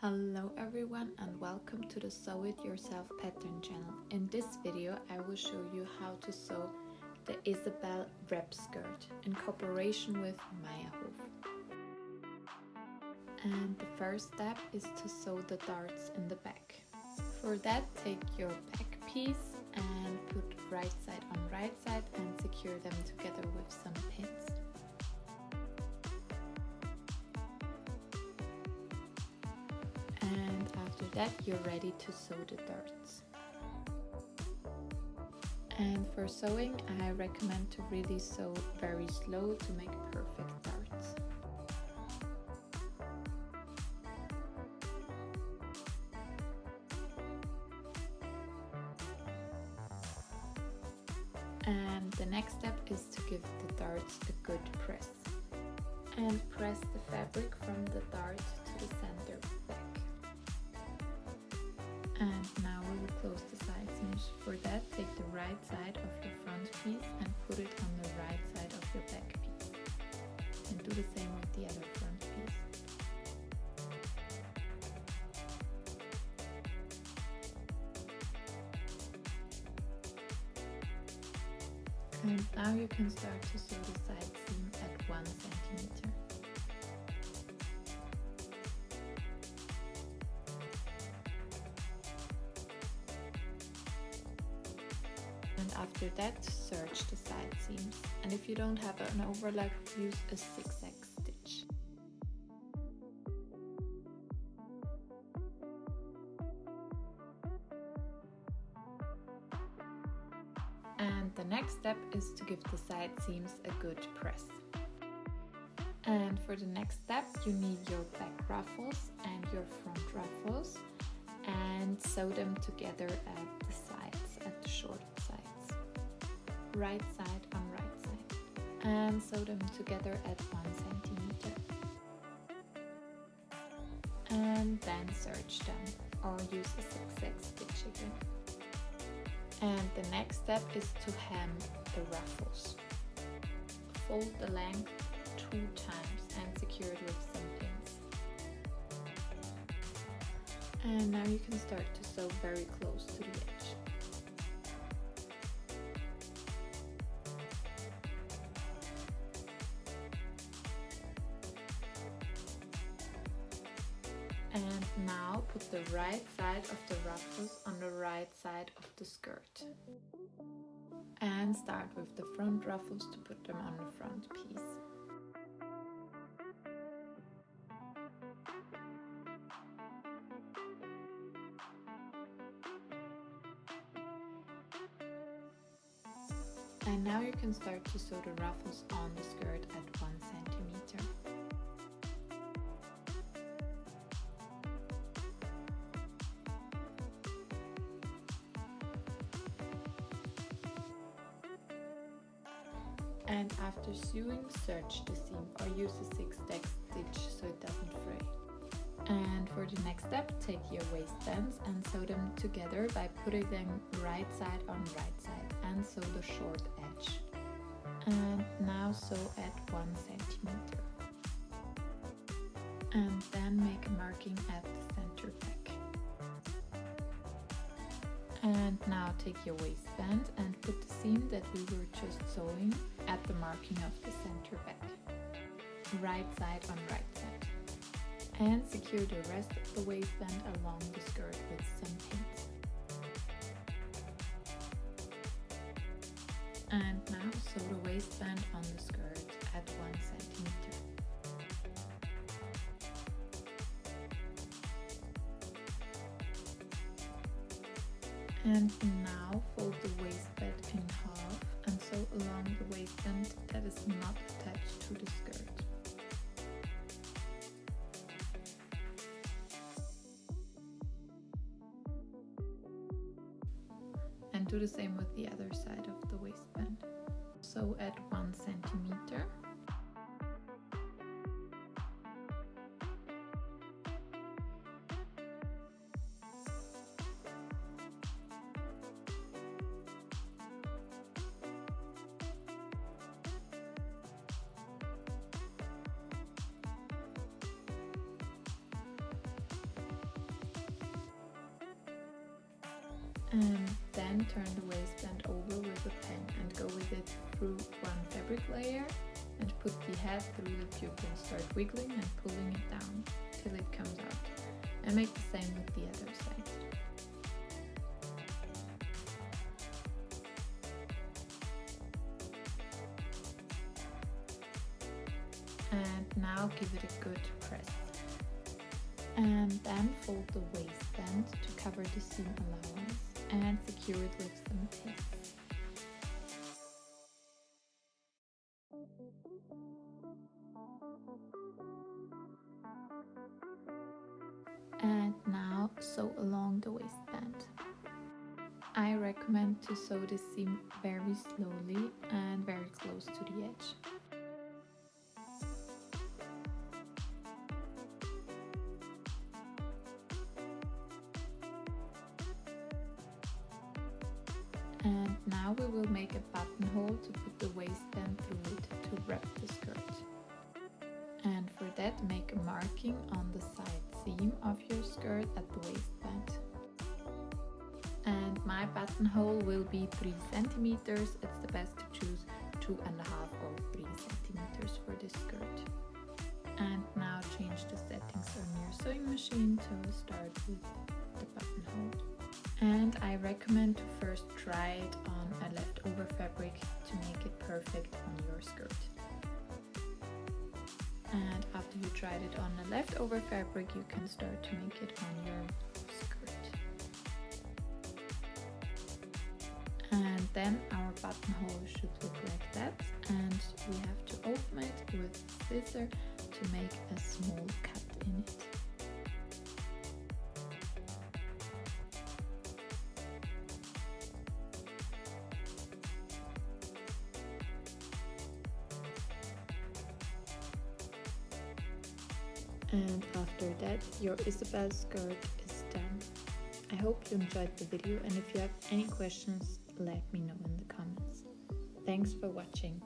Hello everyone and welcome to the Sew It Yourself Pattern channel. In this video I will show you how to sew the Isabel wrap skirt in cooperation with Meyerhof. And the first step is to sew the darts in the back. For that, take your back piece and put right side on right side and secure them together with some pins. And after that you're ready to sew the darts. And for sewing I recommend to really sew very slow to make perfect darts. And the next step is to give the darts a good press. And press the fabric from the dart to the center back. And now we will close the side seams. For that, take the right side of your front piece and put it on the right side of your back piece. And do the same with the other front piece. And now you can start to sew the side seam at 1 centimeter. And after that, serge the side seams. And if you don't have an overlap, use a zigzag stitch. And the next step is to give the side seams a good press. And for the next step, you need your back ruffles and your front ruffles and sew them together at the sides, at the short sides. Right side on right side. And sew them together at 1 centimeter. And then serge them or use a zigzag stitch again. And the next step is to hem the ruffles. Fold the length 2 times and secure it with some pins. And now you can start to sew very close to the edge. And now put the right side of the ruffles on the right side of the skirt. And start with the front ruffles to put them on the front piece. And now you can start to sew the ruffles on the skirt at 1 centimeter. And after sewing, serge the seam or use a zigzag stitch so it doesn't fray. And for the next step, take your waistbands and sew them together by putting them right side on right side and sew the short edge. And now sew at 1 centimeter. And then make a marking at the center back. And now take your waistband and put the seam that we were just sewing at the marking of the center back. Right side on right side. And secure the rest of the waistband along the skirt with some pins. And now sew the waistband on the skirt at 1 centimeter. And now fold the waistband in half and sew along the waistband that is not attached to the skirt. And do the same with the other side of the waistband. Sew at 1 centimeter. And then turn the waistband over with a pen and go with it through one fabric layer and put the head through the pupil. Start wiggling and pulling it down till it comes out. And make the same with the other side. And now give it a good press. And then fold the waistband to cover the seam allowance and secure it with some tape. And now sew along the waistband. I recommend to sew the seam very slowly and very close to the edge. And now we will make a buttonhole to put the waistband through it to wrap the skirt. And for that, make a marking on the side seam of your skirt at the waistband. And my buttonhole will be 3 centimeters. It's the best to choose 2.5 or 3 centimeters for this skirt. And now change the settings on your sewing machine to start with the buttonhole. And I recommend to first try it on a leftover fabric to make it perfect on your skirt. And after you tried it on a leftover fabric, you can start to make it on your skirt. And then our buttonhole should look like that, and we have to open it with a scissor to make a small cut in it. And after that, your Isabel skirt is done. I hope you enjoyed the video, and if you have any questions, let me know in the comments. Thanks for watching.